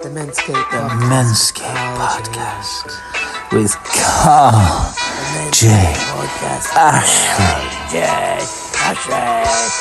The Menscape The Podcast. Menscape Podcast with Carl.J. Ashley.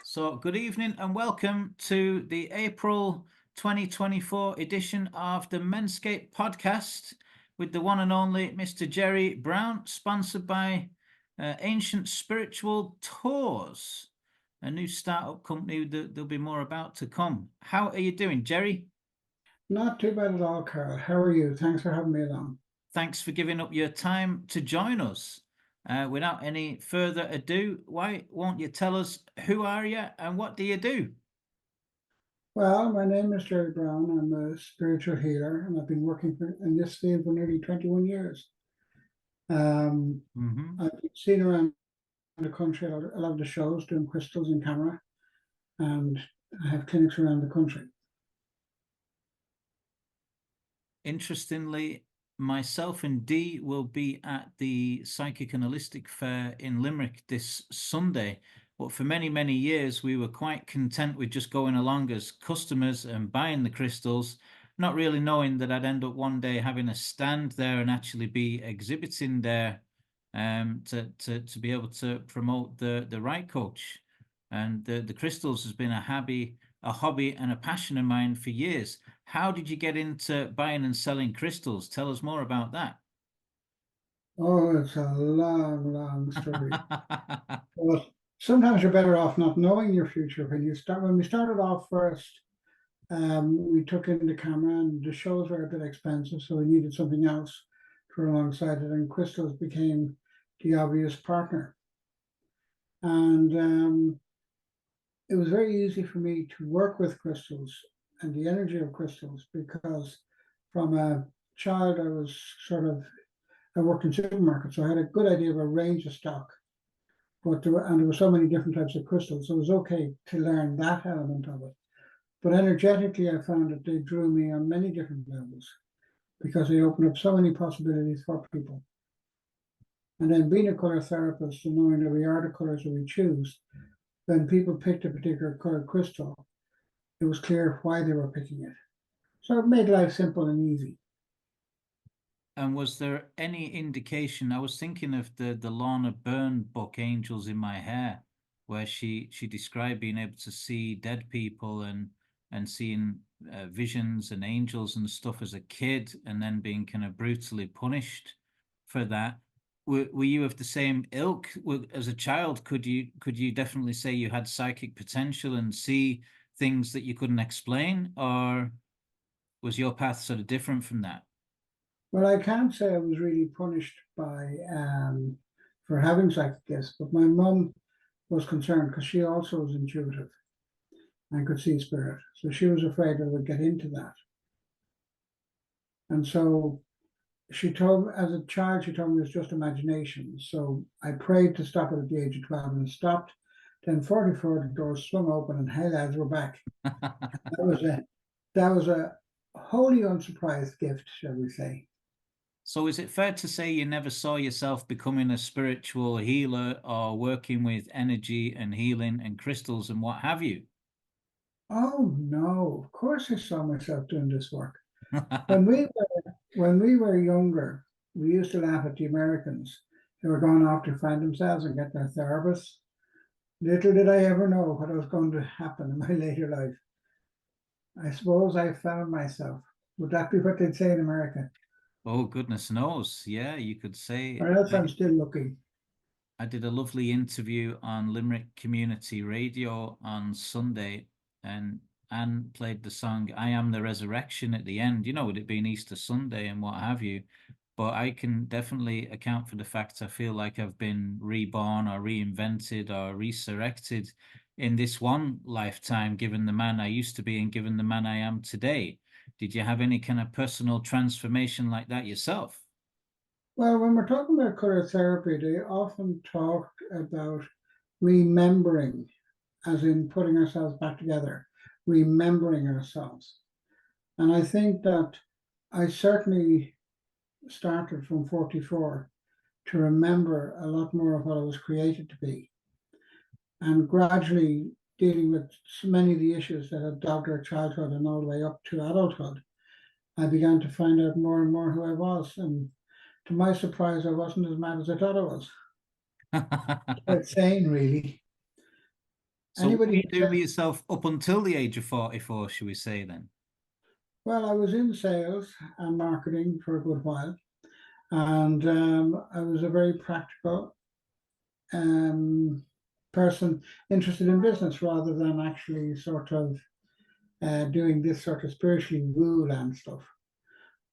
So, good evening and welcome to the April 2024 edition of the Menscape Podcast with the one and only Mr. Gerry Browne, sponsored by Ancient Spiritual Tours, a new startup company that there'll be more about to come. How are you doing, Gerry? Not too bad at all, Carl. How are you? Thanks for having me along. Thanks for giving up your time to join us. Without any further ado, why won't you tell us who are you and what do you do? Well, my name is Gerry Browne. I'm a spiritual healer, and I've been working in this field for nearly 21 years. I've been seen around the country, a lot of the shows, doing crystals in camera, and I have clinics around the country. Interestingly, myself and Dee will be at the Psychic and Holistic Fair in Limerick this Sunday. But for many, many years, we were quite content with just going along as customers and buying the crystals, not really knowing that I'd end up one day having a stand there and actually be exhibiting there to be able to promote the right coach. And the crystals has been a hobby and a passion of mine for years. How did you get into buying and selling crystals? Tell us more about that. Oh, it's a long, long story. But sometimes you're better off not knowing your future. When we started off first, we took in the camera, and the shows were a bit expensive, so we needed something else to run alongside it, and crystals became the obvious partner. And it was very easy for me to work with crystals and the energy of crystals, because from a child I worked in supermarkets, so I had a good idea of a range of stock. But there were so many different types of crystals, so it was okay to learn that element of it. But energetically, I found that they drew me on many different levels, because they opened up so many possibilities for people. And then being a color therapist and knowing that we are the colors that we choose, when people picked a particular color crystal, it was clear why they were picking it. So it made life simple and easy. And was there any indication? I was thinking of the Lorna Byrne book, Angels in My Hair, where she described being able to see dead people and seeing visions and angels and stuff as a kid, and then being kind of brutally punished for that. Were you of the same ilk? As a child, could you definitely say you had psychic potential and see things that you couldn't explain, or was your path sort of different from that? Well, I can't say I was really punished for having psychic gifts, but my mum was concerned because she also was intuitive and could see spirit. So she was afraid I would get into that. And so she told me, as a child, she told me it was just imagination. So I prayed to stop it at the age of 12, and it stopped. Then 44, the doors swung open, and hey lads, we're back. That was a wholly unsurprised gift, shall we say. So is it fair to say you never saw yourself becoming a spiritual healer or working with energy and healing and crystals and what have you? Oh no, of course I saw myself doing this work. When we were younger, we used to laugh at the Americans who were going off to find themselves and get their therapists. Little did I ever know what was going to happen in my later life. I suppose I found myself. Would that be what they'd say in America? Oh, goodness knows. Yeah, you could say. Or else I'm still looking. I did a lovely interview on Limerick Community Radio on Sunday, and Anne played the song I Am the Resurrection at the end, with it being Easter Sunday and what have you. but I can definitely account for the fact I feel like I've been reborn or reinvented or resurrected in this one lifetime, given the man I used to be and given the man I am today. Did you have any kind of personal transformation like that yourself? Well, when we're talking about colour therapy, they often talk about remembering, as in putting ourselves back together, remembering ourselves. And I think that I certainly started from 44 to remember a lot more of what I was created to be. And gradually dealing with so many of the issues that had dogged our childhood and all the way up to adulthood, I began to find out more and more who I was. And to my surprise, I wasn't as mad as I thought I was. It's insane, really. So what were Anybody you who doing with says, yourself up until the age of 44, should we say then? well, I was in sales and marketing for a good while, and I was a very practical person interested in business rather than actually sort of doing this sort of spiritually woo land stuff.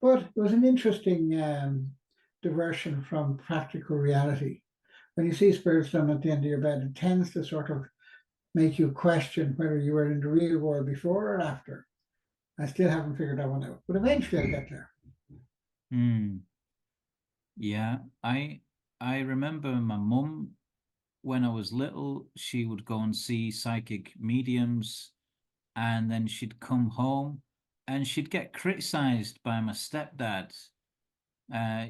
But it was an interesting diversion from practical reality. When you see spirits done at the end of your bed, it tends to sort of make you question whether you were in the real world before or after. I still haven't figured that one out, but eventually I'll get there. Yeah, I remember my mum when I was little, she would go and see psychic mediums, and then she'd come home and she'd get criticized by my stepdad.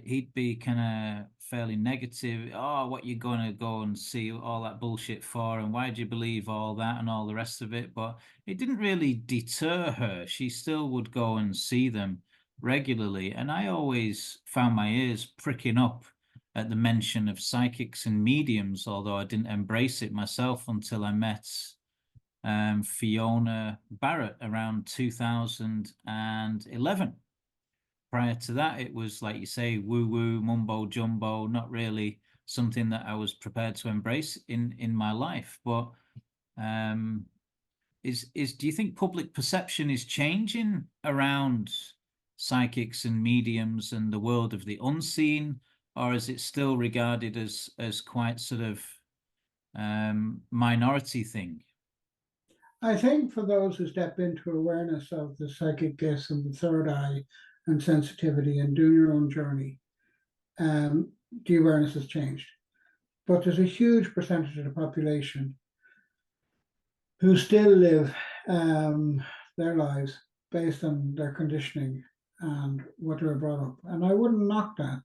He'd be kind of fairly negative. Oh, what you gonna go and see all that bullshit for? And why do you believe all that and all the rest of it? But it didn't really deter her. She still would go and see them regularly. And I always found my ears pricking up at the mention of psychics and mediums, although I didn't embrace it myself until I met Fiona Barrett around 2011. Prior to that, it was like you say, woo woo, mumbo jumbo, not really something that I was prepared to embrace in my life. But um, do you think public perception is changing around psychics and mediums and the world of the unseen, or is it still regarded as quite sort of minority thing? I think for those who step into awareness of the psychic gifts and the third eye and sensitivity and doing your own journey, the awareness has changed. But there's a huge percentage of the population who still live their lives based on their conditioning and what they were brought up. And I wouldn't knock that.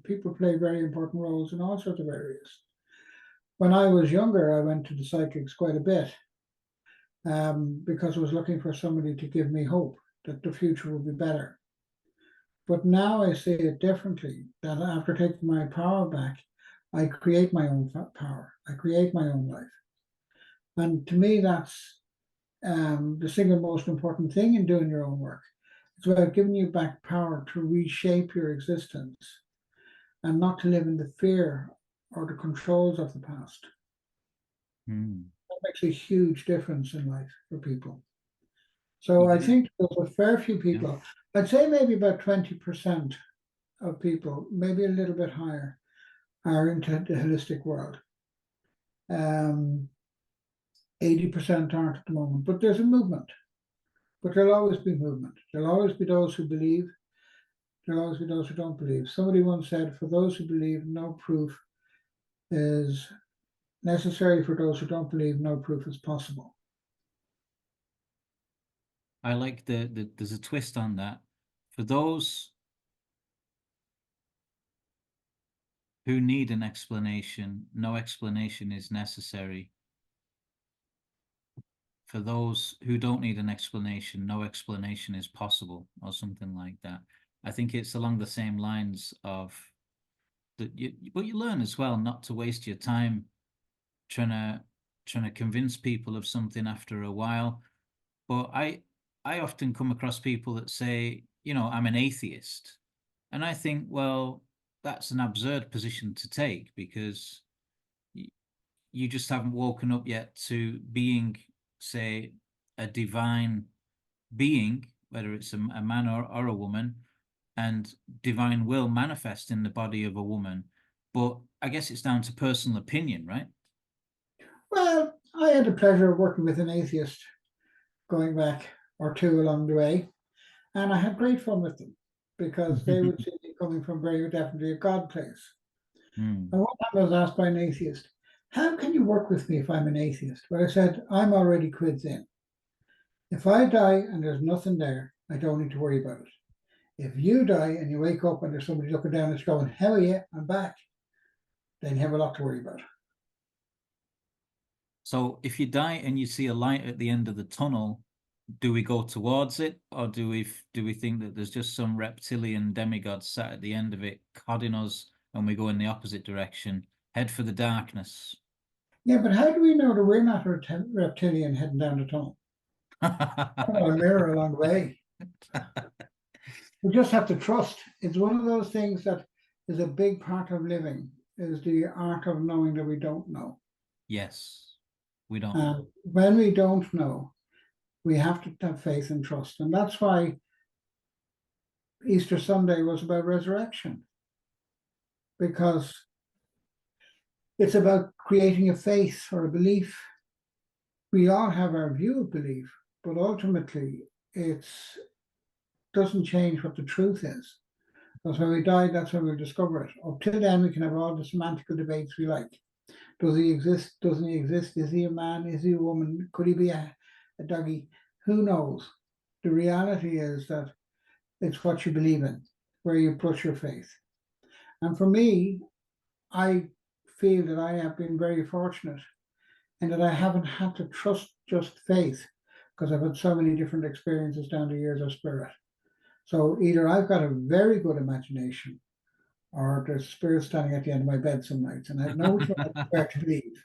People play very important roles in all sorts of areas. When I was younger, I went to the psychics quite a bit because I was looking for somebody to give me hope that the future would be better. But now I see it differently, that after taking my power back, I create my own power. I create my own life. And to me, that's the single most important thing in doing your own work. It's about giving you back power to reshape your existence and not to live in the fear or the controls of the past. That makes a huge difference in life for people. So I think there's a fair few people, I'd say maybe about 20% of people, maybe a little bit higher, are into the holistic world. 80% aren't at the moment, but there's a movement. But there'll always be movement. There'll always be those who believe. There'll always be those who don't believe. Somebody once said, for those who believe, no proof is necessary. For those who don't believe, no proof is possible. I like there's a twist on that. For those who need an explanation, no explanation is necessary. For those who don't need an explanation, no explanation is possible, or something like that. I think it's along the same lines of that. But you learn as well not to waste your time trying to convince people of something after a while. But I often come across people that say, I'm an atheist, and I think, well, that's an absurd position to take, because you just haven't woken up yet to being, say, a divine being, whether it's a man or a woman, and divine will manifest in the body of a woman. But I guess it's down to personal opinion, right? Well, I had the pleasure of working with an atheist going back or two along the way, and I had great fun with them because they would see me coming from very definitely a God place. Mm. And one time I was asked by an atheist, how can you work with me if I'm an atheist? Well, I said, I'm already quids in. If I die and there's nothing there, I don't need to worry about it. If you die and you wake up and there's somebody looking down and going, hell yeah, I'm back, then you have a lot to worry about. So if you die and you see a light at the end of the tunnel, do we go towards it, or do we think that there's just some reptilian demigod sat at the end of it, codding us, and we go in the opposite direction, head for the darkness? Yeah, but how do we know that we're not a reptilian heading down the tunnel? A mirror along the way. We just have to trust. It's one of those things that is a big part of living, is the art of knowing that we don't know. Yes, we don't And know. when we don't know, we have to have faith and trust. And that's why Easter Sunday was about resurrection, because it's about creating a faith or a belief. We all have our view of belief, but ultimately it doesn't change what the truth is. Because when we die, that's when we'll discover it. Up till then, we can have all the semantical debates we like. Does he exist? Doesn't he exist? Is he a man? Is he a woman? Could he be a doggy? Who knows? The reality is that it's what you believe in, where you put your faith. And for me, I feel that I have been very fortunate and that I haven't had to trust just faith, because I've had so many different experiences down the years of spirit. So either I've got a very good imagination, or there's spirit standing at the end of my bed some nights, and I have no choice where to believe.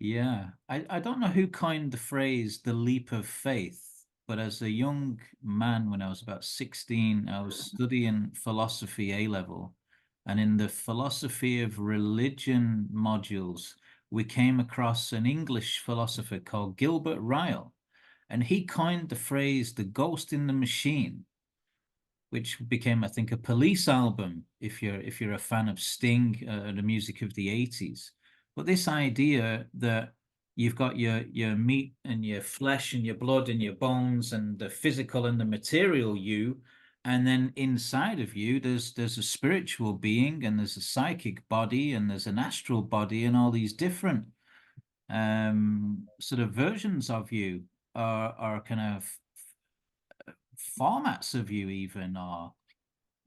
Yeah, I don't know who coined the phrase "the leap of faith," but as a young man, when I was about 16, I was studying philosophy A level, and in the philosophy of religion modules, we came across an English philosopher called Gilbert Ryle, and he coined the phrase "the ghost in the machine," which became, I think, a Police album if you're a fan of Sting, the music of the 80s. But this idea that you've got your meat and your flesh and your blood and your bones and the physical and the material you, and then inside of you there's a spiritual being and there's a psychic body and there's an astral body and all these different sort of versions of you are kind of formats of you even, or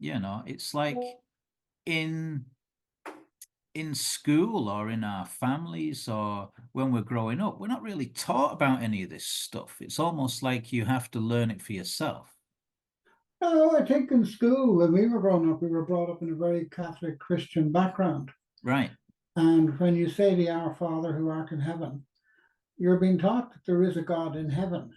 it's like in school or in our families or when we're growing up, we're not really taught about any of this stuff. It's almost like you have to learn it for yourself. No, I think in school, when we were growing up, we were brought up in a very Catholic Christian background. Right. And when you say the Our Father who art in heaven, you're being taught that there is a God in heaven.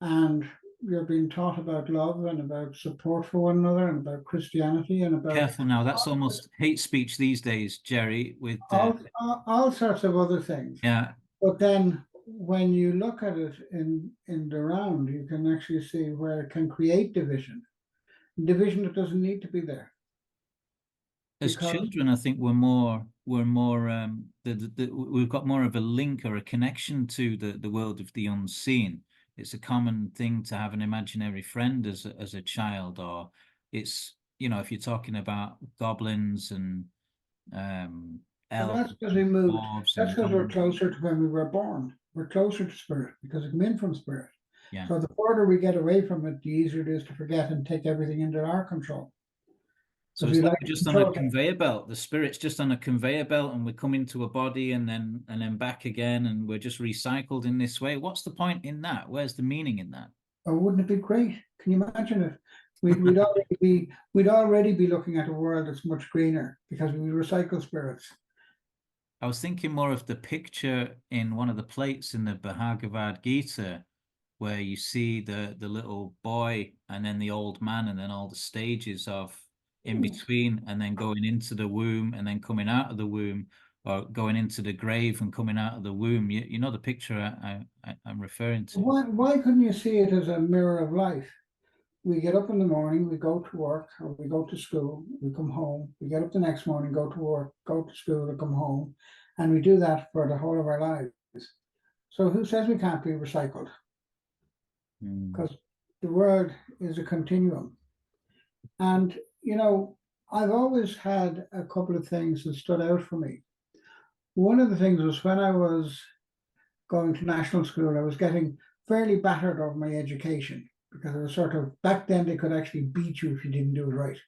And you're being taught about love and about support for one another and about Christianity and about Careful now, that's almost hate speech these days, Gerry, with all sorts of other things. yeah. But then when you look at it in the round, you can actually see where it can create division that doesn't need to be there. As Because children, I think we've got more of a link or a connection to the world of the unseen. It's a common thing to have an imaginary friend as a child, or it's, if you're talking about goblins and elves that's because we and moved. dwarves That's and because we're gnomes. closer to when we were born. We're closer to spirit because we come in from spirit. Yeah. So the further we get away from it, the easier it is to forget and take everything into our control. So Because it's we like like we're to just on a control things. conveyor belt. The spirit's just on a conveyor belt, and we come into a body and then back again, and we're just recycled in this way. What's the point in that? Where's the meaning in that? Oh, wouldn't it be great? Can you imagine it? We'd already be looking at a world that's much greener because we recycle spirits. I was thinking more of the picture in one of the plates in the Bhagavad Gita, where you see the little boy and then the old man, and then all the stages of in between, and then going into the womb and then coming out of the womb, or going into the grave and coming out of the womb. You know the picture I'm referring to. Why couldn't you see it as a mirror of life? we get up in the morning, we go to work, or we go to school, we come home, we get up the next morning, go to work, go to school, or come home, and we do that for the whole of our lives. So who says we can't be recycled? Because the world is a continuum. And, I've always had a couple of things that stood out for me. One of the things was when I was going to national school, I was getting fairly battered over my education because it was sort of, back then they could actually beat you if you didn't do it right.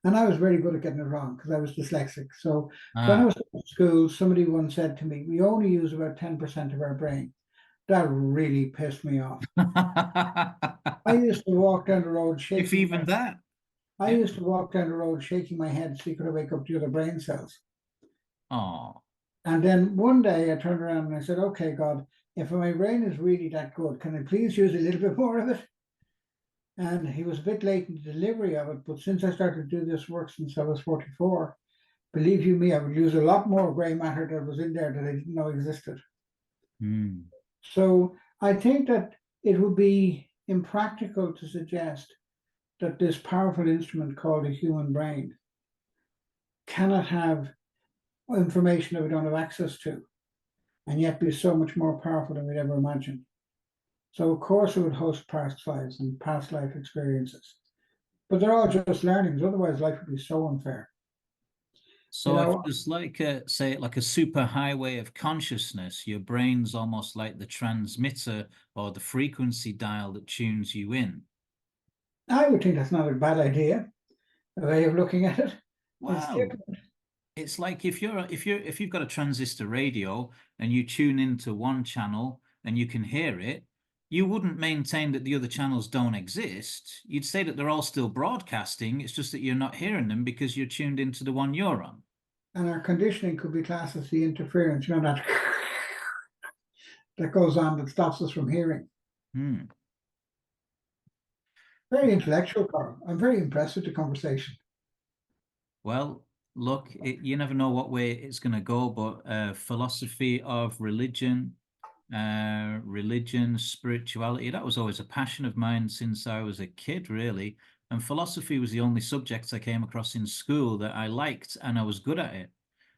And I was very good at getting it wrong because I was dyslexic. So when I was in school, somebody once said to me, we only use about 10% of our brain. That really pissed me off. I used to walk down the road shaking. If even that. I used to walk down the road shaking my head so you could wake up the other brain cells. Oh. And then one day I turned around and I said, okay, God, if my brain is really that good, can I please use a little bit more of it? And he was a bit late in the delivery of it, but since I started to do this work since I was 44, believe you me, I would use a lot more gray matter that was in there that I didn't know existed. So I think that it would be impractical to suggest that this powerful instrument called the human brain cannot have information that we don't have access to, and yet be so much more powerful than we'd ever imagined. So of course it would host past lives and past life experiences, but they're all just learnings. Otherwise life would be so unfair. So if there's like a super highway of consciousness, your brain's almost like the transmitter or the frequency dial that tunes you in. I would think that's not a bad idea, a way of looking at it. Wow. It's like if you've got a transistor radio and you tune into one channel and you can hear it, you wouldn't maintain that the other channels don't exist. You'd say that they're all still broadcasting. It's just that you're not hearing them because you're tuned into the one you're on. And our conditioning could be classed as the interference, that that goes on that stops us from hearing. Very intellectual, Carl. I'm very impressed with the conversation. Well, look, you never know what way it's going to go, but philosophy of religion, spirituality, that was always a passion of mine since I was a kid, really. And philosophy was the only subject I came across in school that I liked and I was good at it.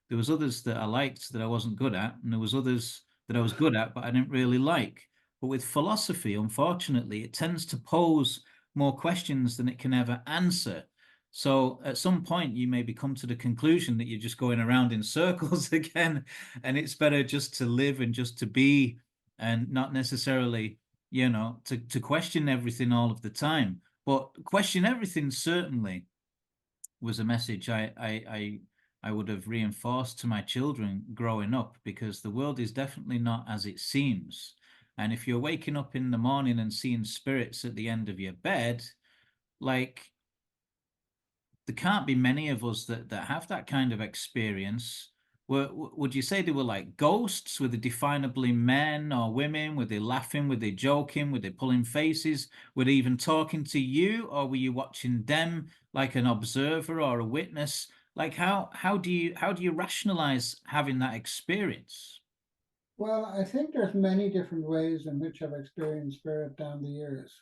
There was others that I liked that I wasn't good at, and there was others that I was good at, but I didn't really like. But with philosophy, unfortunately, it tends to pose more questions than it can ever answer. So at some point, you maybe come to the conclusion that you're just going around in circles again, and it's better just to live and just to be, and not necessarily, to question everything all of the time. But question everything certainly was a message I would have reinforced to my children growing up, because the world is definitely not as it seems. And if you're waking up in the morning and seeing spirits at the end of your bed, like, there can't be many of us that have that kind of experience. Would you say they were like ghosts? Were they definably men or women? Were they laughing? Were they joking? Were they pulling faces? Were they even talking to you? Or were you watching them like an observer or a witness? Like, how do you rationalize having that experience? Well, I think there's many different ways in which I've experienced spirit down the years,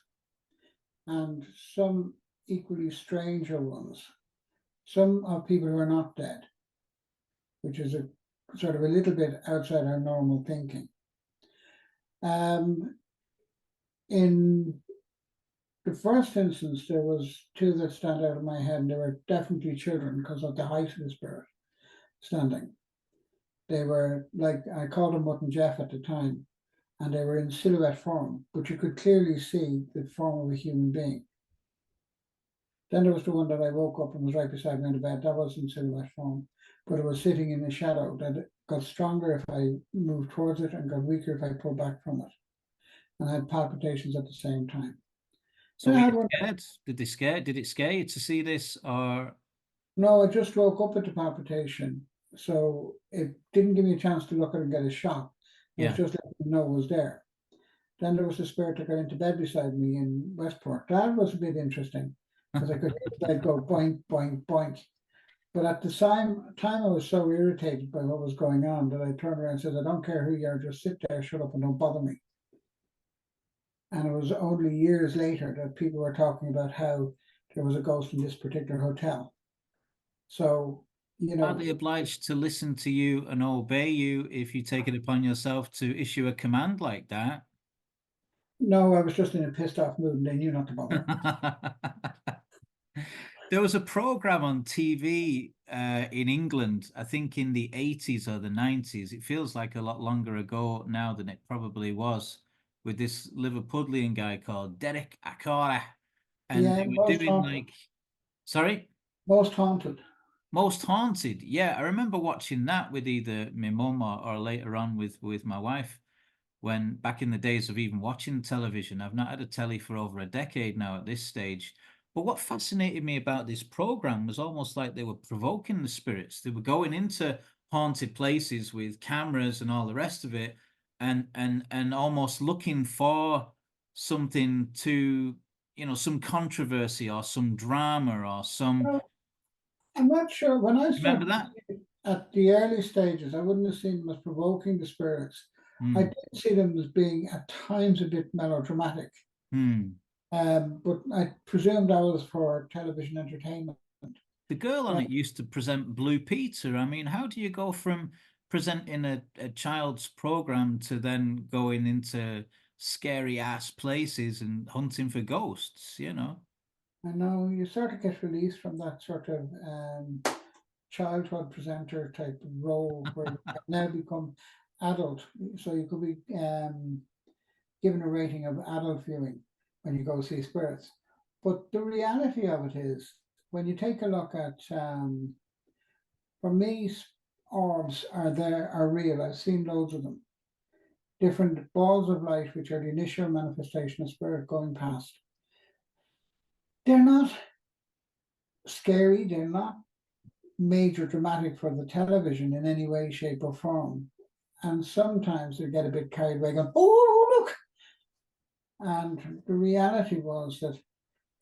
and some equally stranger ones. Some are people who are not dead, which is a sort of a little bit outside our normal thinking. In the first instance, there was two that stand out in my head. They were definitely children because of the height of the spirit standing. They were like, I called them Mutt and Jeff at the time, and they were in silhouette form, but you could clearly see the form of a human being. Then there was the one that I woke up and was right beside me in the bed. That was in silhouette form, but it was sitting in a shadow that got stronger if I moved towards it and got weaker if I pulled back from it. And I had palpitations at the same time. So were you scared? Did it scare you to see this, or? No, I just woke up with the palpitation, so it didn't give me a chance to look at it and get a shock. It was just letting me know it was there. Then there was a spirit that got into bed beside me in Westport. That was a bit interesting because I could hear the bed go boink, boink, boink. But at the time I was so irritated by what was going on that I turned around and said, I don't care who you are, just sit there, shut up and don't bother me. And it was only years later that people were talking about how there was a ghost in this particular hotel. So, you Are know, they obliged to listen to you and obey you if you take it upon yourself to issue a command like that? no, I was just in a pissed off mood and they knew not to bother. There was a program on TV in England, I think in the 80s or the 90s. It feels like a lot longer ago now than it probably was, with this Liverpudlian guy called Derek Acora. And Yeah, they were doing like, sorry? most haunted. Most Haunted. Yeah, I remember watching that with either my mum or later on with my wife when back in the days of even watching television. I've not had a telly for over a decade now at this stage. But what fascinated me about this program was almost like they were provoking the spirits. They were going into haunted places with cameras and all the rest of it, and almost looking for something to, some controversy or some drama or some. Well, I'm not sure. When I Remember started that? at the early stages, I wouldn't have seen them as provoking the spirits. I Hmm. did see them as being at times a bit melodramatic. Hmm. But I presume that was for television entertainment. The girl on But it used to present Blue Peter. I mean, how do you go from presenting a child's program to then going into scary ass places and hunting for ghosts, I know you sort of get released from that sort of childhood presenter type of role where you have now become adult. So you could be given a rating of adult viewing when you go see spirits. But the reality of it is, when you take a look at, for me, orbs are real. I've seen loads of them. Different balls of light, which are the initial manifestation of spirit going past. They're not scary. They're not major dramatic for the television in any way, shape, or form. And sometimes they get a bit carried away, going, "Oh, look!" And the reality was that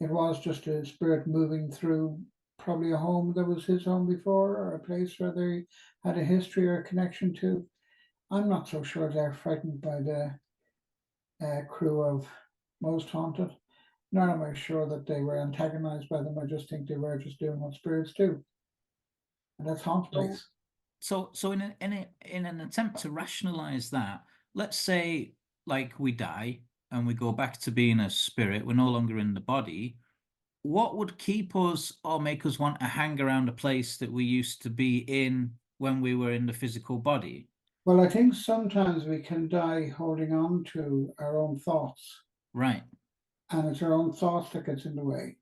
it was just a spirit moving through probably a home that was his home before, or a place where they had a history or a connection to. I'm not so sure they're frightened by the crew of Most Haunted. Nor am I sure that they were antagonized by them. I just think they were just doing what spirits do, and that's haunt So, place. so in an attempt to rationalize that, let's say like we die and we go back to being a spirit, we're no longer in the body. What would keep us or make us want to hang around a place that we used to be in when we were in the physical body? Well, I think sometimes we can die holding on to our own thoughts, Right. and it's our own thoughts that gets in the way.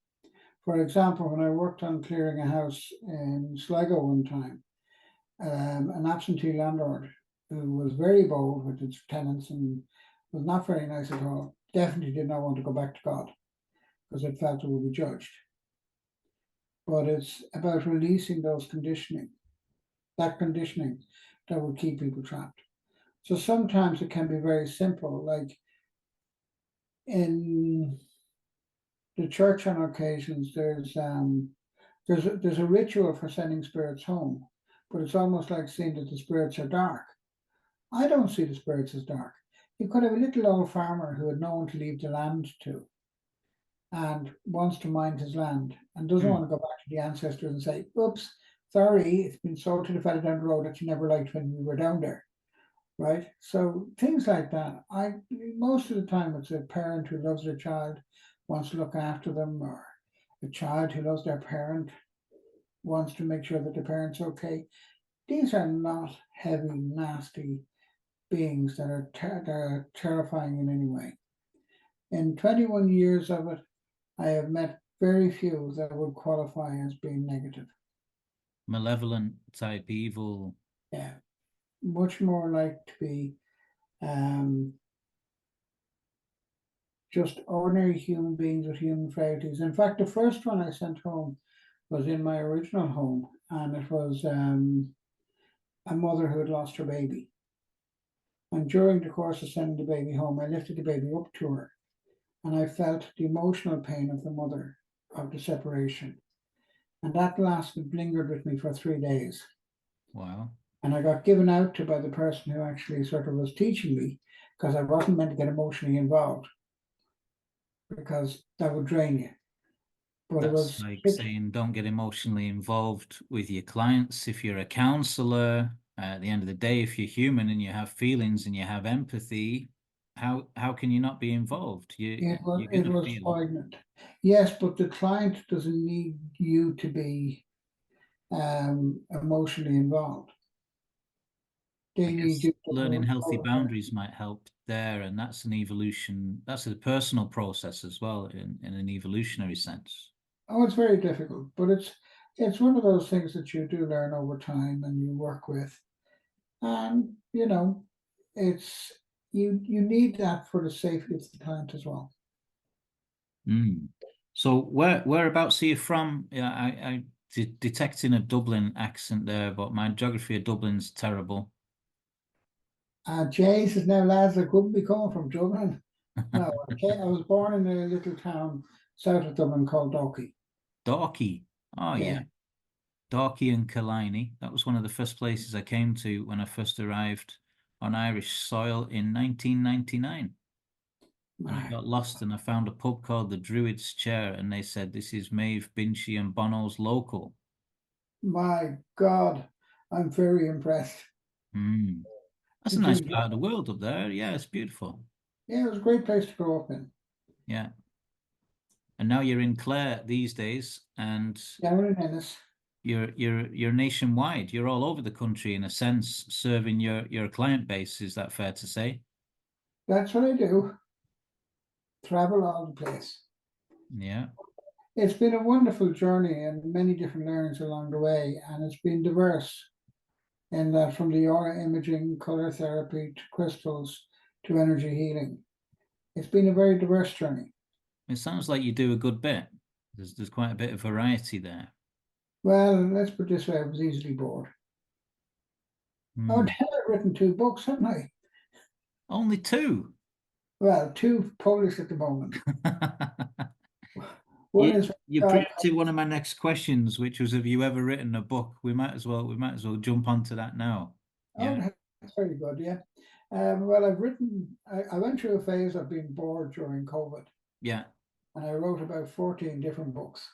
For example, when I worked on clearing a house in Sligo one time, an absentee landlord who was very bold with its tenants and was not very nice at all, definitely did not want to go back to God because it felt it would be judged. But it's about releasing that conditioning that would keep people trapped. So sometimes it can be very simple, like in the church on occasions, there's a ritual for sending spirits home, but it's almost like seeing that the spirits are dark. I don't see the spirits as dark. You could have a little old farmer who had no one to leave the land to and wants to mind his land and doesn't want to go back to the ancestors and say, "Oops, sorry, it's been sold to the fella down the road that you never liked when we were down there." Right? So things like that. Most of the time it's a parent who loves their child, wants to look after them, or a child who loves their parent, wants to make sure that the parent's okay. These are not heavy, nasty beings that are terrifying in any way. In 21 years of it, I have met very few that would qualify as being negative. Malevolent type evil. Yeah, much more like to be just ordinary human beings with human frailties. In fact, the first one I sent home was in my original home, and it was a mother who had lost her baby. And during the course of sending the baby home, I lifted the baby up to her, and I felt the emotional pain of the mother of the separation. And that lingered with me for 3 days. Wow. And I got given out to by the person who actually sort of was teaching me because I wasn't meant to get emotionally involved. because that would drain you. But it That's was like saying don't get emotionally involved with your clients. If you're a counselor, at the end of the day, if you're human and you have feelings and you have empathy, how can you not be involved? You're it gonna was feel. poignant. Yes, but the client doesn't need you to be emotionally involved. I They need guess you to learning hold healthy hold there. boundaries might help there, and that's an evolution. That's a personal process as well, in an evolutionary sense. Oh, it's very difficult, but it's one of those things that you do learn over time and you work with. And it's you need that for the safety of the client as well. Mm. So whereabouts are you from? Yeah, I detecting a Dublin accent there, but my geography of Dublin's terrible. Jay says now, lads, I couldn't be coming from Dublin. No, I was born in a little town south of Dublin called Dalkey. Dalkey. Oh yeah. Yeah. Dalkey and Killiney. That was one of the first places I came to when I first arrived on Irish soil in 1999. And I My, got lost and I found a pub called the Druid's Chair, and they said this is Maeve Binchy and Bono's local. my God, I'm very impressed. Mm. That's a Did nice you? part of the world up there. Yeah, it's beautiful. Yeah, it was a great place to grow up in. Yeah. And now you're in Clare these days, and Down in Ennis. you're nationwide. You're all over the country in a sense, serving your client base. Is that fair to say? That's what I do. Travel all the place. Yeah. It's been a wonderful journey and many different learnings along the way, and it's been diverse in that from the aura imaging, color therapy to crystals to energy healing. It's been a very diverse journey. It sounds like you do a good bit. There's quite a bit of variety there. Well, let's put it this way, I was easily bored. Oh, Mm. I've written 2 books, haven't I? Only two. Well, 2 published at the moment. One You is you God. preempted one of my next questions, which was, have you ever written a book? We might as well jump onto that now. Oh, Yeah. that's very good, yeah. Well, I went through a phase of being bored during COVID, Yeah. and I wrote about 14 different books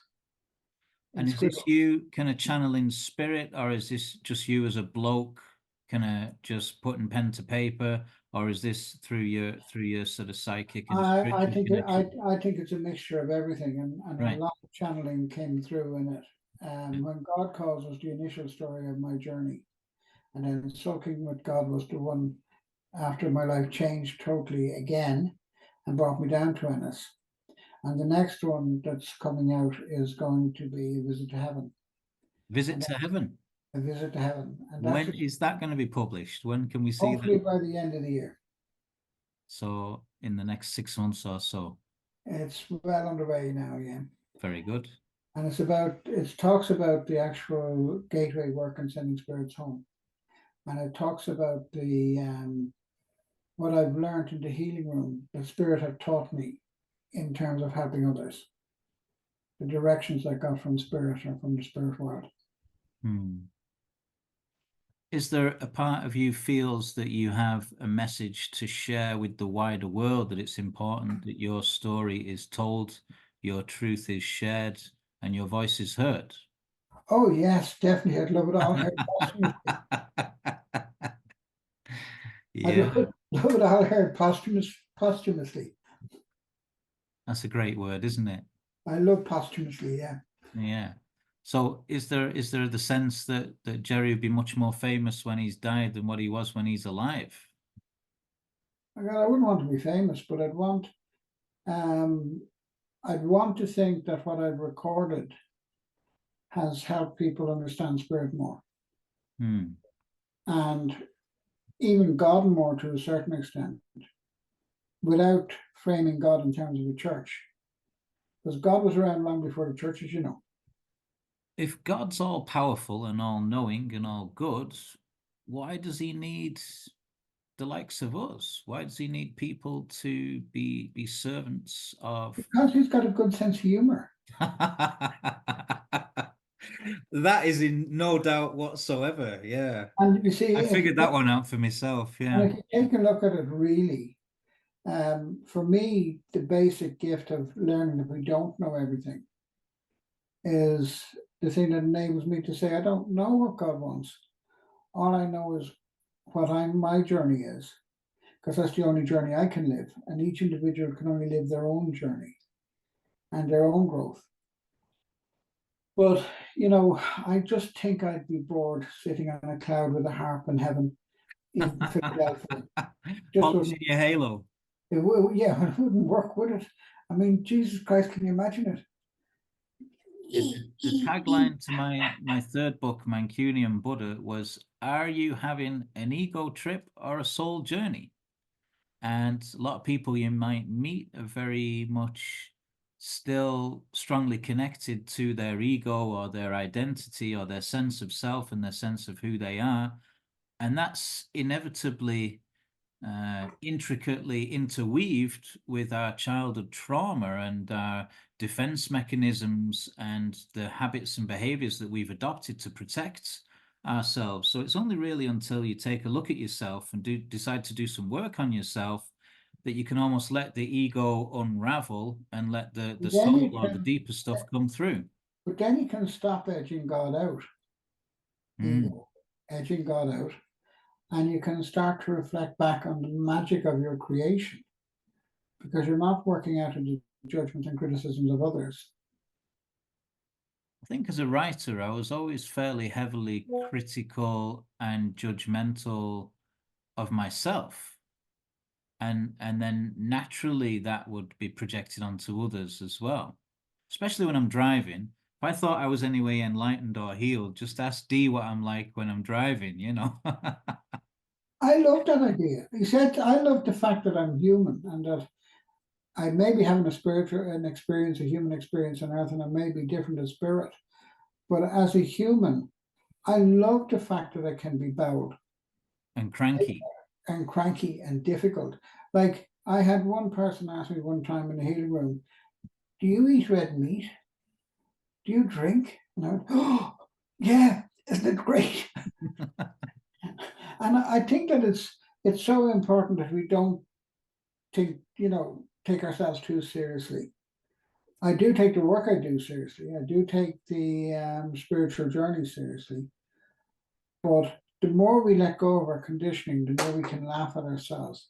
in And is this scribble. you kind of channeling spirit, or is this just you as a bloke kind of just putting pen to paper, or is this through your sort of psychic and I spiritual think connection? I think it's a mixture of everything, and a Right. lot of channeling came through in it. When God Calls was the initial story of my journey, and then Sulking with God was the one after my life changed totally again and brought me down to Ennis. And the next one that's coming out is going to be A Visit to Heaven. Visit And to Heaven. A Visit to Heaven, and that's When is that going to be published? When can we see hopefully that? by the end of the year. So in the next 6 months or so. It's well underway now, yeah. Very good. And it talks about the actual gateway work and sending spirits home. And it talks about the what I've learned in the healing room, the spirit have taught me in terms of helping others. The directions I got from spirit or from the spirit world. Hmm. Is there a part of you feels that you have a message to share with the wider world, that it's important that your story is told, your truth is shared, and your voice is heard? Oh yes, definitely. I'd love it all heard posthumously. I'd Yeah, love it all heard posthumously. that's a great word, isn't it? I love posthumously, yeah. Yeah. So is there the sense that Gerry would be much more famous when he's died than what he was when he's alive? I wouldn't want to be famous, but I'd want to think that what I've recorded has helped people understand spirit more Hmm. and even God more to a certain extent, without framing God in terms of the church. Because God was around long before the church, as you know. If God's all powerful and all knowing and all good, why does he need the likes of us? Why does he need people to be servants of? Because he's got a good sense of humor. That is in no doubt whatsoever. Yeah. And you see, I figured that one out for myself. and Yeah. if you take a look at it really, For me, the basic gift of learning that we don't know everything is the thing that enables me to say, I don't know what God wants. All I know is what my journey is, because that's the only journey I can live. And each individual can only live their own journey and their own growth. But, I just think I'd be bored sitting on a cloud with a harp in heaven in Philadelphia. Polishing your halo. It wouldn't work, would it? I mean, Jesus Christ, can you imagine it? The tagline to my third book, Mancunian Buddha, was, are you having an ego trip or a soul journey? And a lot of people you might meet are very much still strongly connected to their ego or their identity or their sense of self and their sense of who they are. And that's inevitably intricately interweaved with our childhood trauma and our defense mechanisms and the habits and behaviors that we've adopted to protect ourselves. So it's only really until you take a look at yourself and decide to do some work on yourself that you can almost let the ego unravel and let the soul or the deeper stuff come through. But then you can stop edging God out. Edging God out. And you can start to reflect back on the magic of your creation, because you're not working out of the judgment and criticisms of others. I think as a writer, I was always fairly heavily critical and judgmental of myself. And then naturally that would be projected onto others as well, especially when I'm driving. If I thought I was anyway enlightened or healed, just ask Dee what I'm like when I'm driving, I love that idea. He said, I love the fact that I'm human and that I may be having a human experience on earth, and I may be different in spirit. But as a human, I love the fact that I can be bowed. And cranky. And difficult. Like, I had one person ask me one time in the healing room, do you eat red meat? Do you drink? And I went, oh, yeah, isn't it great? And I think that it's so important that we don't take ourselves too seriously. I do take the work I do seriously. I do take the spiritual journey seriously. But the more we let go of our conditioning, the more we can laugh at ourselves,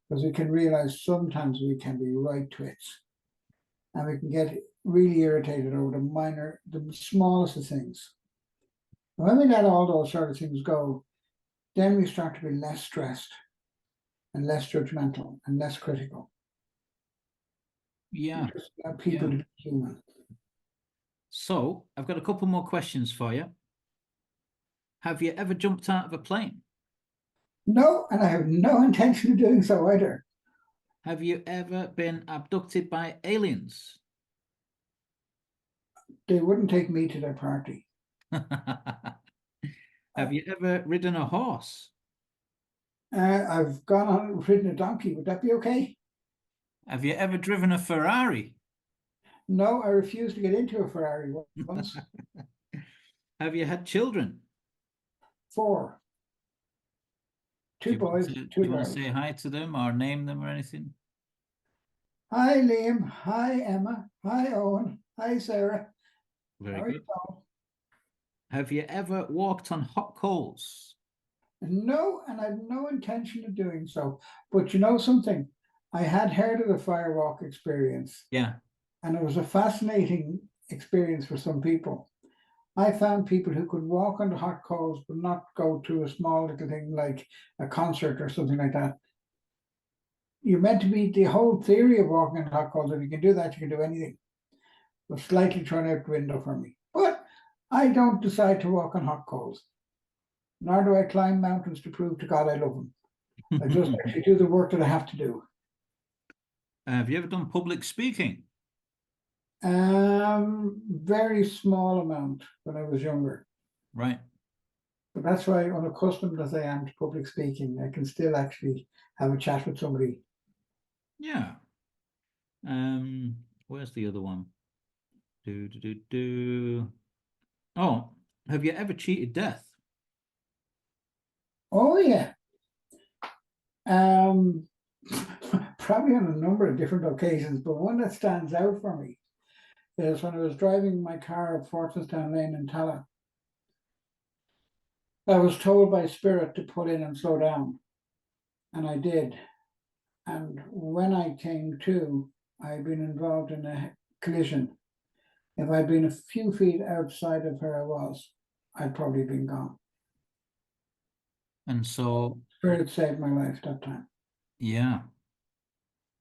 because we can realize sometimes we can be right twits, and we can get really irritated over the smallest of things. And when we let all those sort of things go, then we start to be less stressed and less judgmental and less critical. Yeah. Just people to be human. So I've got a couple more questions for you. Have you ever jumped out of a plane? No, and I have no intention of doing so either. Have you ever been abducted by aliens? They wouldn't take me to their party. Have you ever ridden a horse? I've ridden a donkey. Would that be okay? Have you ever driven a Ferrari? No, I refused to get into a Ferrari once. Have you had children? 4. 2 boys, 2 girls. Do you want to say hi to them or name them or anything? Hi, Liam. Hi, Emma. Hi, Owen. Hi, Sarah. Very good. Have you ever walked on hot coals? No, and I have no intention of doing so. But you know something? I had heard of the firewalk experience. Yeah. And it was a fascinating experience for some people. I found people who could walk on the hot coals but not go to a small little thing like a concert or something like that. You're meant to be the whole theory of walking on hot coals. If you can do that, you can do anything. It was slightly thrown out the window for me. But I don't decide to walk on hot coals. Nor do I climb mountains to prove to God I love him. I just actually do the work that I have to do. Have you ever done public speaking? Very small amount when I was younger. Right. But that's why, unaccustomed as I am to public speaking, I can still actually have a chat with somebody. Yeah. Where's the other one? Oh, have you ever cheated death? Oh yeah. probably on a number of different occasions, but one that stands out for me is when I was driving my car up Fortinstown Lane in Tala. I was told by Spirit to pull in and slow down, and I did. And when I came to, I'd been involved in a collision. If I'd been a few feet outside of where I was, I'd probably been gone. And so, Spirit saved my life that time. yeah.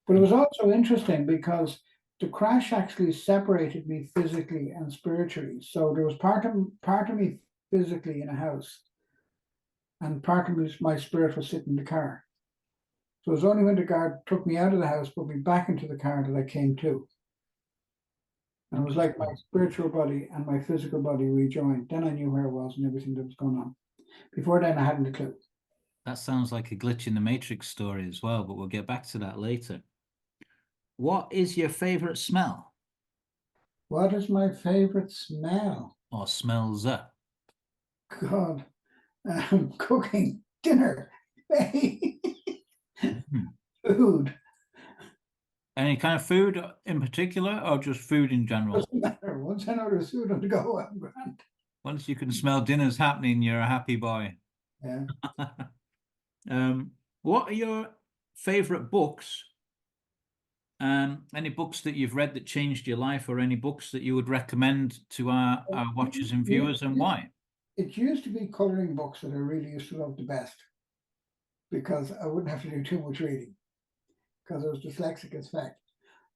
But it was also interesting because the crash actually separated me physically and spiritually. So there was part of me physically in a house, and part of me, my spirit was sitting in the car. So it was only when the guard took me out of the house, put me back into the car, that I came to. And it was like my spiritual body and my physical body rejoined. Then I knew where I was and everything that was going on. Before then, I hadn't a clue. That sounds like a glitch in the Matrix story as well, but we'll get back to that later. What is your favorite smell? What is my favorite smell? Or smells? God, cooking, dinner, food. Any kind of food in particular, or just food in general? Doesn't matter. Once I know there's food on the go, I'm grand. Once you can smell dinner's happening, you're a happy boy. Yeah. What are your favorite books? Any books that you've read that changed your life, or any books that you would recommend to our watchers and viewers, and why? It used to be colouring books that I really used to love the best, because I wouldn't have to do too much reading, because I was dyslexic as fact.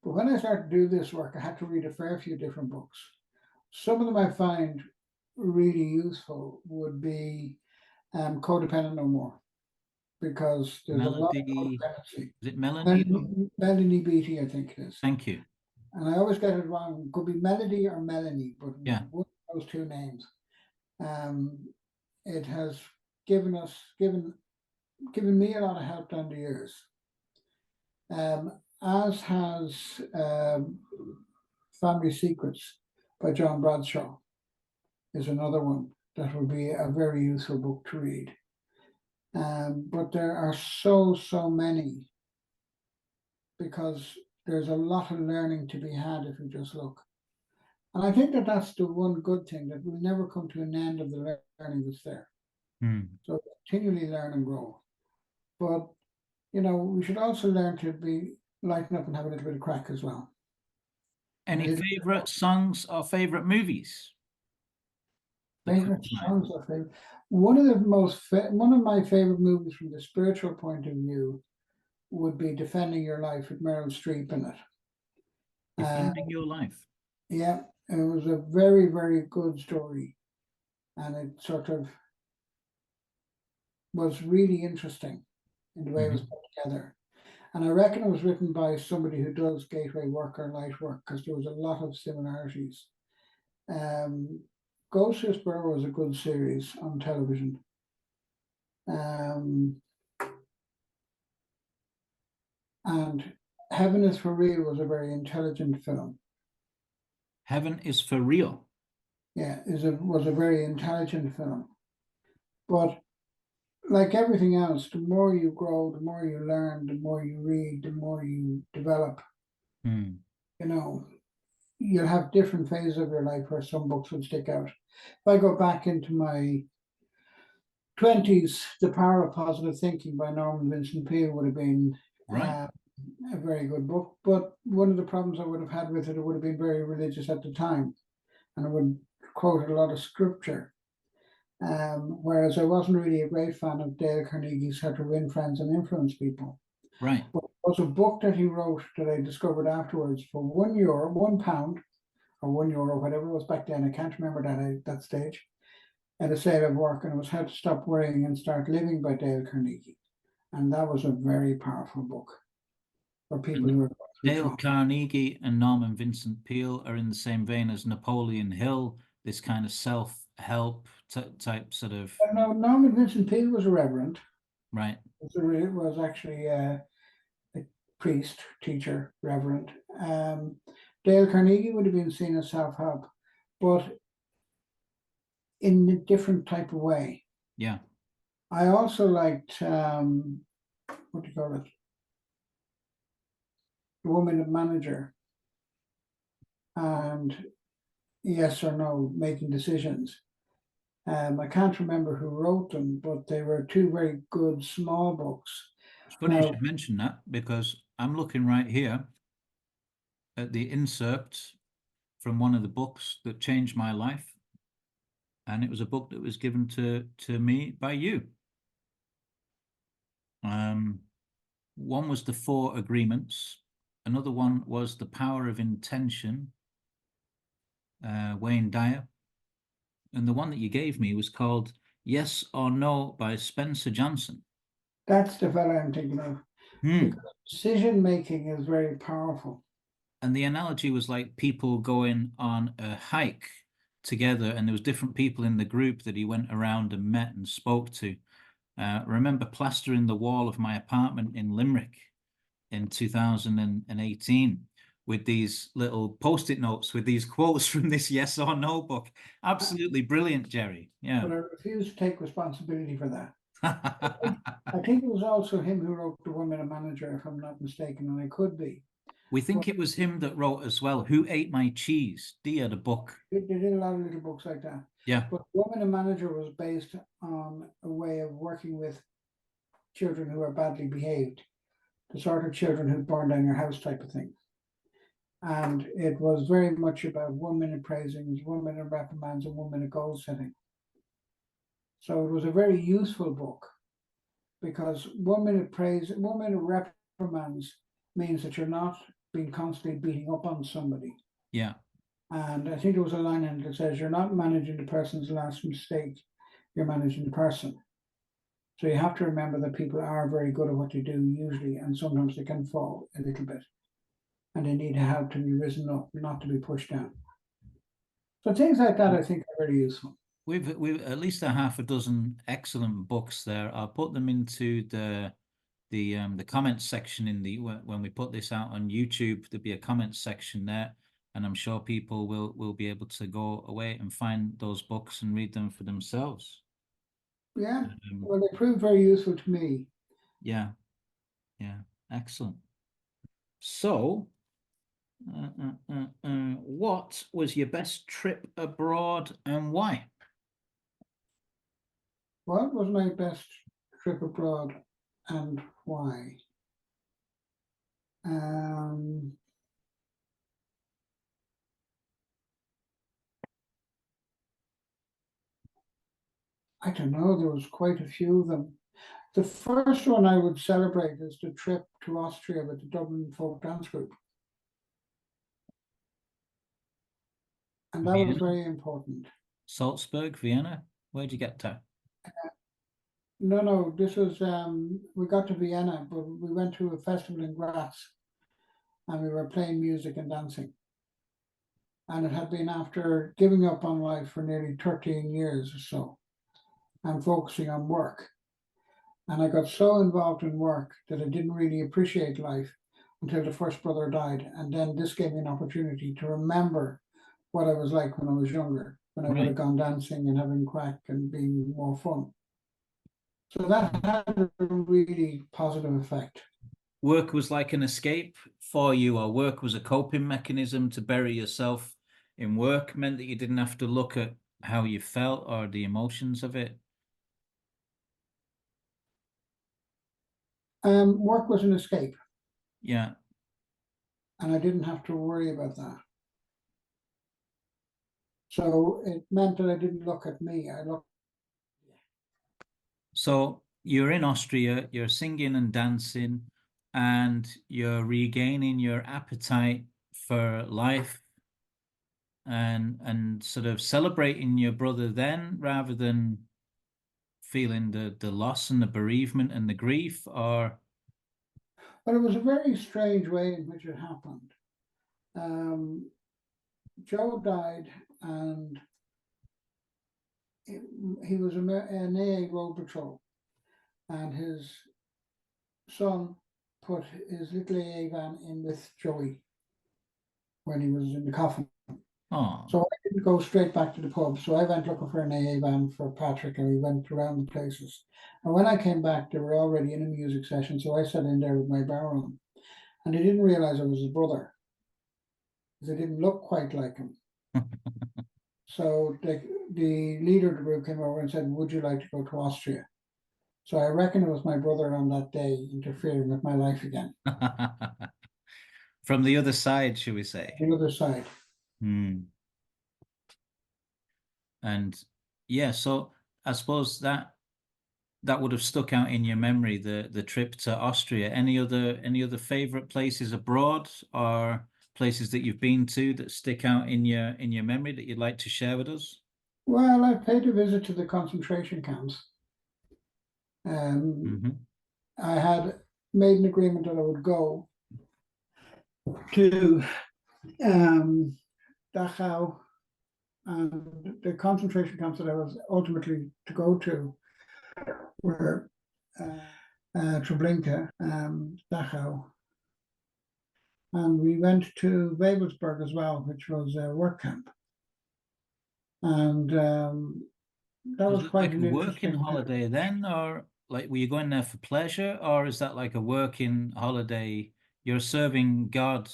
But when I started to do this work, I had to read a fair few different books. Some of them I find really useful would be Codependent No More, because there's a lot of codependency. Is it Melanie? Melanie Beattie, I think it is. Thank you. And I always get it wrong. It could be Melody or Melanie, but yeah, one of those two names. It has given me a lot of help down the years. As has Family Secrets by John Bradshaw is another one that would be a very useful book to read. But there are so many, because there's a lot of learning to be had if you just look. And I think that that's the one good thing, that we'll never come to an end of the learning that's there. So continually learn and grow. But, we should also learn to lighten up and have a little bit of crack as well. Any favorite songs or favorite movies? Favorite songs or favorite? One of my favorite movies from the spiritual point of view would be Defending Your Life with Meryl Streep in it. Defending Your Life. Yeah, it was a very, very good story, and it sort of was really interesting in the way it was put together. And I reckon it was written by somebody who does gateway work or light work, because there was a lot of similarities. Ghost Whisperer was a good series on television. And Heaven is for Real was a very intelligent film. Heaven is for Real? Yeah, was a very intelligent film. But like everything else, the more you grow, the more you learn, the more you read, the more you develop. You'll have different phases of your life where some books would stick out. If I go back into my 20s, The Power of Positive Thinking by Vincent Peale would have been a very good book. But one of the problems I would have had with it, it would have been very religious at the time, and I would quote a lot of scripture. Whereas I wasn't really a great fan of Dale Carnegie's How to Win Friends and Influence People. Right. But it was a book that he wrote that I discovered afterwards for £1, £1 or €1, whatever it was back then. I can't remember that at that stage. At a sale of work, and it was How to Stop Worrying and Start Living by Dale Carnegie. And that was a very powerful book for people who are Dale Carnegie and Norman Vincent Peale are in the same vein as Napoleon Hill, this kind of self-help type sort of... No, Norman Vincent Peale was a reverend. Right. It was actually a priest, teacher, reverend. Dale Carnegie would have been seen as self-help, but in a different type of way. Yeah. I also liked, what do you call it? The Woman Manager and Yes or No, Making Decisions. I can't remember who wrote them, but they were two very good small books. It's funny you Now- should mention that, because I'm looking right here at the insert from one of the books that changed my life, and it was a book that was given to me by you. One was The Four Agreements, another one was The Power of Intention, Wayne Dyer, and the one that you gave me was called Yes or No by Spencer Johnson. That's the fella I'm thinking of. Hmm. Because decision making is very powerful. And the analogy was like people going on a hike together, and there was different people in the group that he went around and met and spoke to. Remember plastering the wall of my apartment in Limerick in 2018 with these little post-it notes with these quotes from this Yes or No book. Absolutely brilliant, Gerry. Yeah. But I refuse to take responsibility for that. I think it was also him who wrote The Woman Manager, if I'm not mistaken, and I could be. We think it was him that wrote as well, Who Ate My Cheese? He had a book. They did a lot of little books like that. Yeah. But Woman Manager was based on a way of working with children who are badly behaved, the sort of children who burn down your house type of thing. And it was very much about 1 minute praisings, 1 minute reprimands, and 1 minute goal setting. So it was a very useful book, because 1 minute praise, 1 minute reprimands means that you're not being constantly beating up on somebody. Yeah. And I think there was a line in it that says, you're not managing the person's last mistake, you're managing the person. So you have to remember that people are very good at what they do usually, and sometimes they can fall a little bit. And they need help to be risen up, not to be pushed down. So things like that I think are very useful. We've at least a half a dozen excellent books there. I'll put them into the comments section when we put this out on YouTube. There'll be a comments section there, and I'm sure people will be able to go away and find those books and read them for themselves. Yeah, well, they proved very useful to me. Yeah, excellent. So, what was your best trip abroad and why? What was my best trip abroad and why? I don't know, there was quite a few of them. The first one I would celebrate is the trip to Austria with the Dublin Folk Dance Group. And that was very important. Salzburg, Vienna? Where'd you get to? No, this was, we got to Vienna, but we went to a festival in Graz and we were playing music and dancing. And it had been after giving up on life for nearly 13 years or so and focusing on work. And I got so involved in work that I didn't really appreciate life until the first brother died. And then this gave me an opportunity to remember what I was like when I was younger, when I would have gone dancing and having crack and being more fun. So that had a really positive effect. Work was like an escape for you, or work was a coping mechanism to bury yourself in work, meant that you didn't have to look at how you felt or the emotions of it? Work was an escape. Yeah. And I didn't have to worry about that. So it meant that I didn't look at me. So you're in Austria, you're singing and dancing, and you're regaining your appetite for life and sort of celebrating your brother then, rather than feeling the loss and the bereavement and the grief, or? But it was a very strange way in which it happened. Joe died, and he was an AA road patrol, and his son put his little AA van in with Joey when he was in the coffin. Oh. So I didn't go straight back to the pub. So I went looking for an AA van for Patrick, and we went around the places. And when I came back, they were already in a music session. So I sat in there with my barroom. and he didn't realize I was his brother, because I didn't look quite like him. So the leader of the group came over and said, "Would you like to go to Austria?" So I reckon it was my brother on that day interfering with my life again. From the other side, should we say? The other side. Hmm. And yeah, so I suppose that would have stuck out in your memory, the trip to Austria. Any other favorite places abroad or places that you've been to that stick out in your memory that you'd like to share with us? Well, I paid a visit to the concentration camps. Mhm. I had made an agreement that I would go to Dachau, and the concentration camps that I was ultimately to go to were Treblinka, Dachau, and we went to Wewelsburg as well, which was a work camp, and that Was was it quite like an a working interesting. holiday then, or like were you going there for pleasure, or is that like a working holiday? You're serving God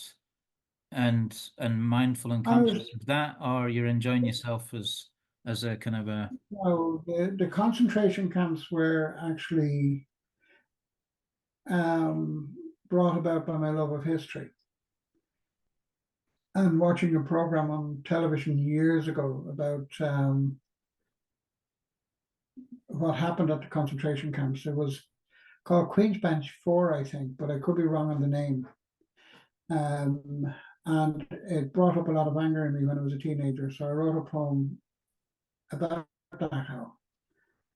and mindful and I was conscious of that, or you're enjoying yourself as a kind of a no, the concentration camps were actually um, brought about by my love of history. And watching a program on television years ago about what happened at the concentration camps. It was called Queen's Bench 4, I think, but I could be wrong on the name. And it brought up a lot of anger in me when I was a teenager. So I wrote a poem about Dachau.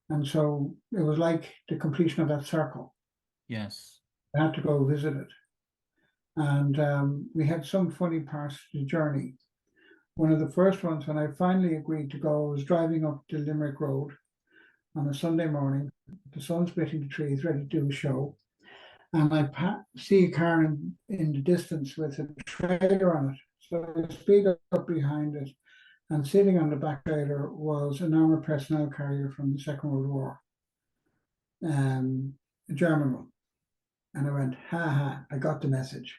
And so it was like the completion of that circle. yes. I had to go visit it. And we had some funny parts of the journey. One of the first ones, when I finally agreed to go, I was driving up the Limerick Road on a Sunday morning. The sun's splitting the trees, ready to do a show. And I see a car in the distance with a trailer on it. So I speed up behind it, and sitting on the back trailer was an armored personnel carrier from the Second World War, a German one. And I went, ha ha, I got the message.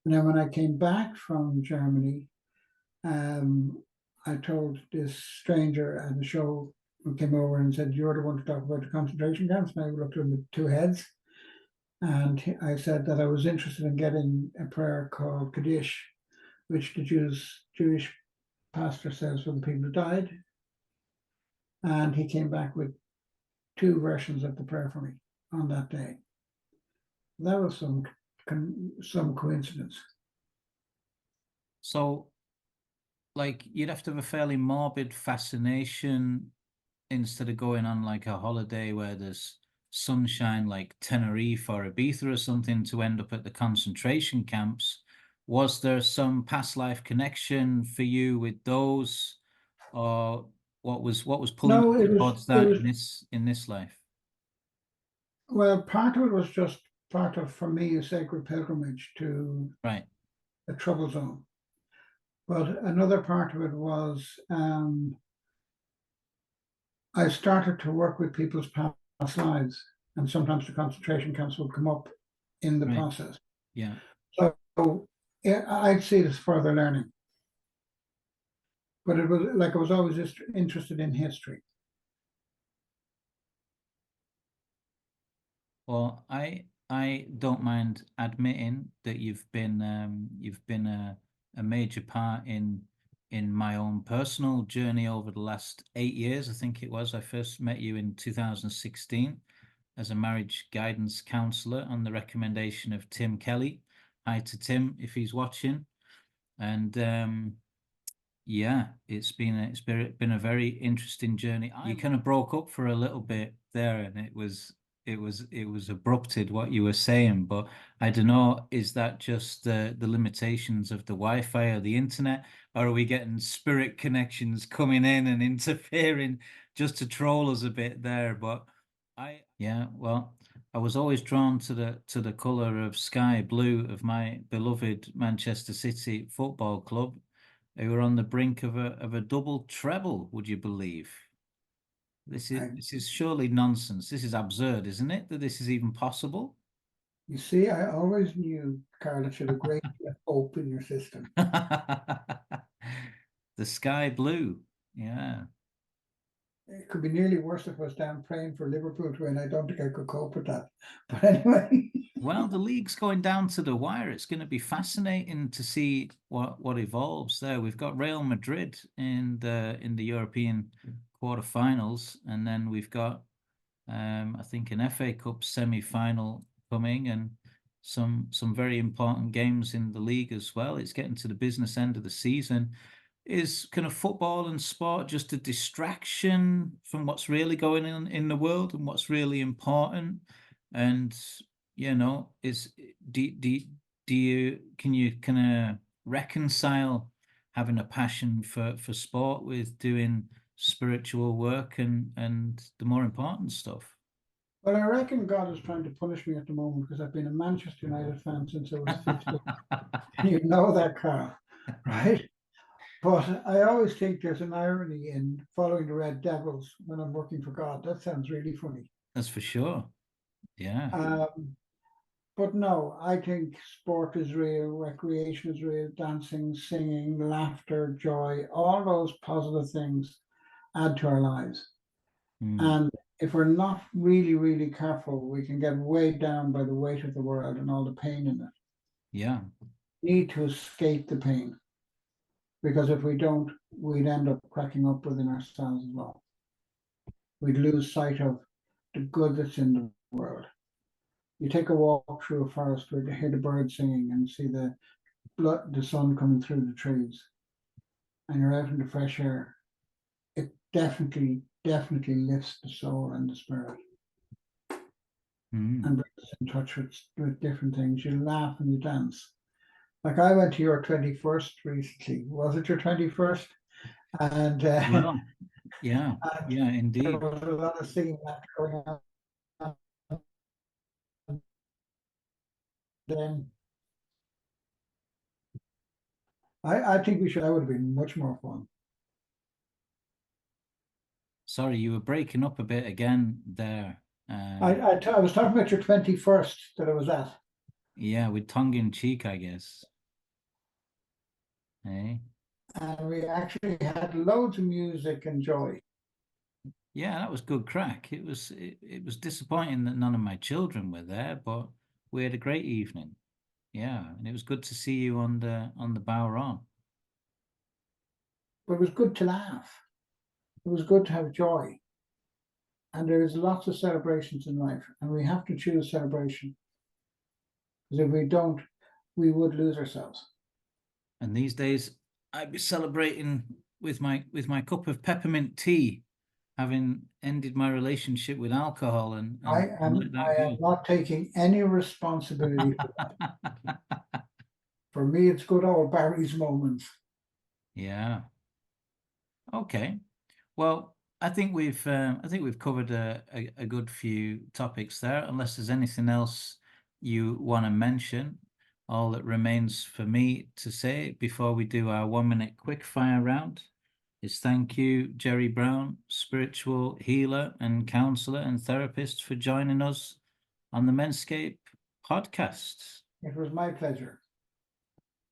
And then when I came back from Germany, I told this stranger at the show who came over and said, "You're the one to talk about the concentration camps." And I looked at him with two heads. And I said that I was interested in getting a prayer called Kaddish, which the Jewish pastor says for the people who died. And he came back with two versions of the prayer for me on that day. That was some coincidence. So, like, you'd have to have a fairly morbid fascination instead of going on like a holiday where there's sunshine like Tenerife or Ibiza or something to end up at the concentration camps. Was there some past life connection for you with those, or what was pulling No, you it was towards it that was in this life? well, part of it was just part of, for me, a sacred pilgrimage to Right. a trouble zone. But another part of it was I started to work with people's past lives, and sometimes the concentration camps would come up in the Right. process. Yeah. So yeah, I'd see it as further learning. But it was like I was always just interested in history. Well, I don't mind admitting that you've been a major part in my own personal journey over the last 8 years. I think it was. I first met you in 2016 as a marriage guidance counselor on the recommendation of Tim Kelly. Hi to Tim if he's watching. And yeah, it's been a very interesting journey. You kind of broke up for a little bit there, and it was abrupted what you were saying, but I don't know, is that just the limitations of the Wi-Fi or the internet, or are we getting spirit connections coming in and interfering just to troll us a bit there? But yeah, well, I was always drawn to the colour of sky blue of my beloved Manchester City Football Club. They were on the brink of a double treble, would you believe? This is I, this is surely nonsense. This is absurd, isn't it? That this is even possible. You see, I always knew, Carl, that you had a great deal of hope in your system. The sky blue. Yeah. It could be nearly worse if I was down praying for Liverpool to win. I don't think I could cope with that. But anyway. Well, the league's going down to the wire. It's going to be fascinating to see what evolves there. We've got Real Madrid in the European quarterfinals, and then we've got I think an FA Cup semi-final coming, and some very important games in the league as well. It's getting to the business end of the season. Is kind of football and sport just a distraction from what's really going on in the world and what's really important? And is do you can you kind of reconcile having a passion for sport with doing spiritual work and the more important stuff? Well, I reckon God is trying to punish me at the moment because I've been a Manchester United fan since I was 15. You know that, Carl, right? But I always think there's an irony in following the Red Devils when I'm working for God. That sounds really funny. That's for sure. Yeah. But no, I think sport is real, recreation is real, dancing, singing, laughter, joy, all those positive things add to our lives. Mm. And if we're not really, really careful, we can get weighed down by the weight of the world and all the pain in it. Yeah. We need to escape the pain. Because if we don't, we'd end up cracking up within ourselves as well. We'd lose sight of the good that's in the world. You take a walk through a forest where you hear the birds singing and see the sun coming through the trees, and you're out in the fresh air. It definitely lifts the soul and the spirit and brings us in touch with different things. You laugh and you dance. Like I went to your 21st recently. Was it your 21st? And Well, yeah, and yeah, there indeed. was a lot of singing that going on. Then I think that would have been much more fun. Sorry, you were breaking up a bit again there. I was talking about your 21st that I was at. Yeah, with tongue in cheek, I guess. Hey. And we actually had loads of music and joy. Yeah, that was good crack. It was disappointing that none of my children were there, but we had a great evening. Yeah, and it was good to see you on the Bower on. But it was good to laugh. It was good to have joy. And there's lots of celebrations in life, and we have to choose celebration. Because if we don't, we would lose ourselves. And these days, I'd be celebrating with my cup of peppermint tea, having ended my relationship with alcohol and I am not taking any responsibility for that. For me, it's good old Barry's moments. Yeah. Okay. Well, I think we've covered a good few topics there. Unless there's anything else you want to mention, all that remains for me to say before we do our 1 minute quick fire round is thank you, Gerry Browne, spiritual healer and counselor and therapist, for joining us on the Menscape podcast. It was my pleasure.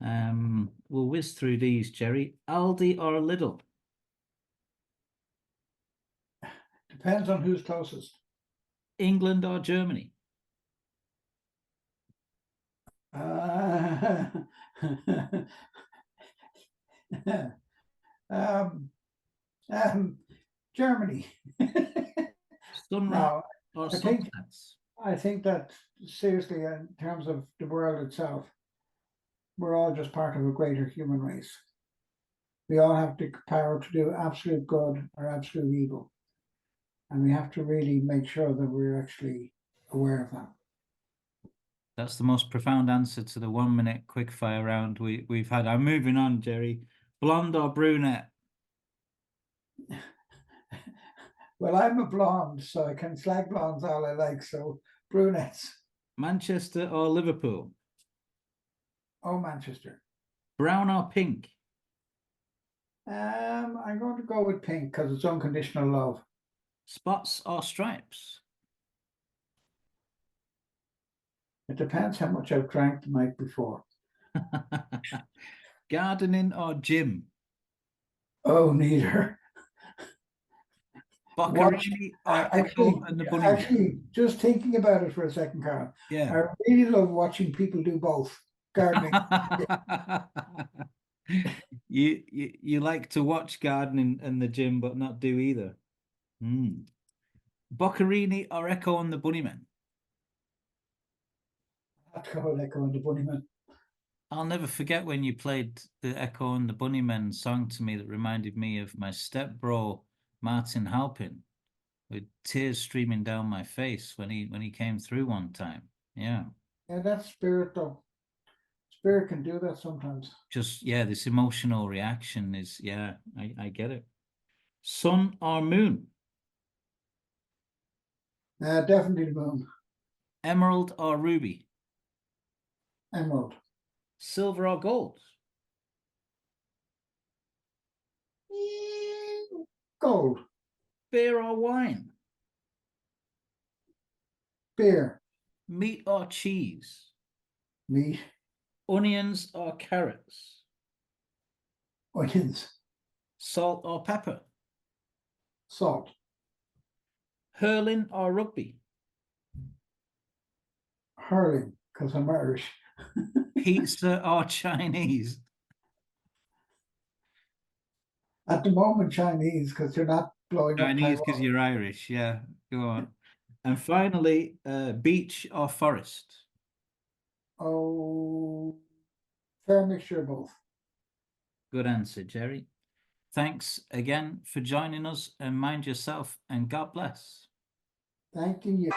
We'll whiz through these, Gerry. Aldi or Lidl? Depends on who's closest. England or Germany? Germany. Sunrise No, or I think sunsets? I think that seriously, in terms of the world itself, we're all just part of a greater human race. We all have the power to do absolute good or absolute evil. And we have to really make sure that we're actually aware of that. That's the most profound answer to the 1 minute quick fire round we've had. I'm moving on, Gerry. Blonde or brunette? Well, I'm a blonde, so I can slag blondes all I like, so brunettes. Manchester or Liverpool? Oh, Manchester. Brown or pink? I'm going to go with pink because it's unconditional love. Spots or stripes? It depends how much I've drank the night before. Gardening or gym? Oh, neither. Boccherini or Echo and the Bunnymen? Actually, just thinking about it for a second, Carl, Yeah. I really love watching people do both. Gardening. You like to watch gardening and the gym, but not do either. Boccherini or Echo and the Bunnymen? I have to go with Echo and the Bunnymen. I'll never forget when you played the Echo and the Bunnymen song to me that reminded me of my stepbro, Martin Halpin, with tears streaming down my face when he came through one time. Yeah. Yeah, that's spirit though. Spirit can do that sometimes. Just, yeah, this emotional reaction is, yeah, I get it. Sun or moon? Definitely the moon. Emerald or ruby? Emerald. Silver or gold? Gold. Beer or wine? Beer. Meat or cheese? Meat. Onions or carrots? Onions. Salt or pepper? Salt. Hurling or rugby? Hurling, because I'm Irish. Pizza or Chinese? At the moment, Chinese, because they're not blowing up Chinese because Taiwan. you're Irish, yeah. Go on. And finally, beach or forest? Oh, fair mixture of both. Good answer, Gerry. Thanks again for joining us, and mind yourself, and God bless. Thank you.